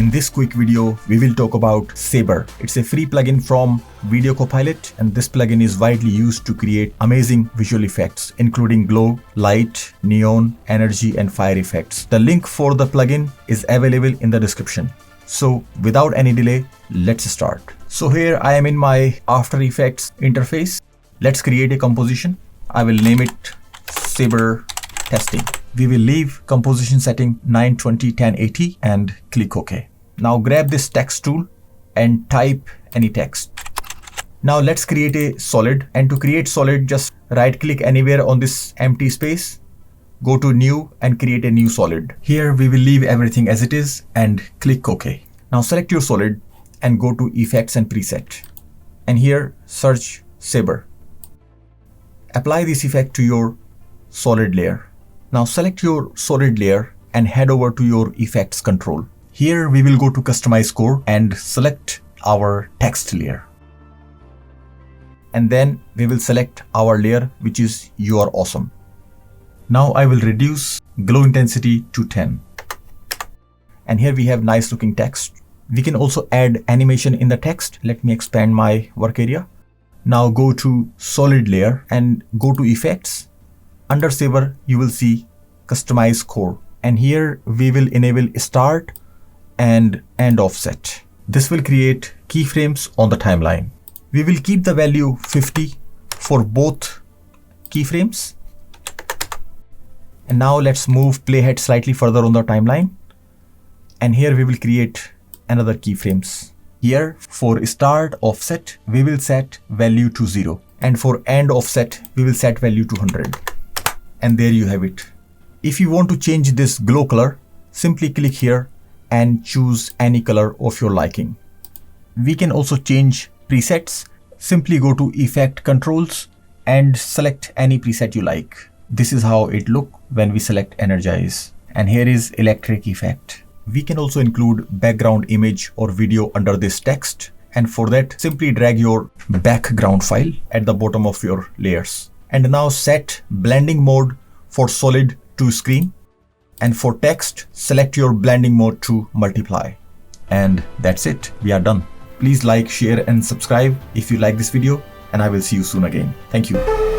In this quick video, we will talk about Saber. It's a free plugin from Video Copilot, and this plugin is widely used to create amazing visual effects, including glow, light, neon, energy, and fire effects. The link for the plugin is available in the description. So without any delay, let's start. So here I am in my After Effects interface. Let's create a composition. I will name it Saber Testing. We will leave composition setting 920 1080 and click OK. Now grab this text tool and type any text. Now let's create a solid, and to create solid, just right click anywhere on this empty space, go to new and create a new solid. Here we will leave everything as it is and click OK. Now select your solid and go to Effects and Preset, and here search Saber. Apply this effect to your solid layer. Now select your solid layer and head over to your effects control. Here we will go to Customize Core and select our text layer. And then we will select our layer, which is You Are Awesome. Now I will reduce glow intensity to 10. And here we have nice looking text. We can also add animation in the text. Let me expand my work area. Now go to solid layer and go to effects. Under Saber, you will see Customize Core, and here we will enable Start and End Offset. This will create keyframes on the timeline. We will keep the value 50 for both keyframes. And now let's move playhead slightly further on the timeline. And here we will create another keyframes. Here for Start Offset, we will set value to 0. And for End Offset, we will set value to 100. And there you have it. If you want to change this glow color, simply click here and choose any color of your liking. We can also change presets. Simply go to Effect Controls and select any preset you like. This is how it looks when we select Energize. And here is Electric Effect. We can also include background image or video under this text. And for that, simply drag your background file at the bottom of your layers. And now set blending mode for solid to screen. And for text, select your blending mode to multiply. And that's it. We are done. Please like, share, and subscribe if you like this video. And I will see you soon again. Thank you.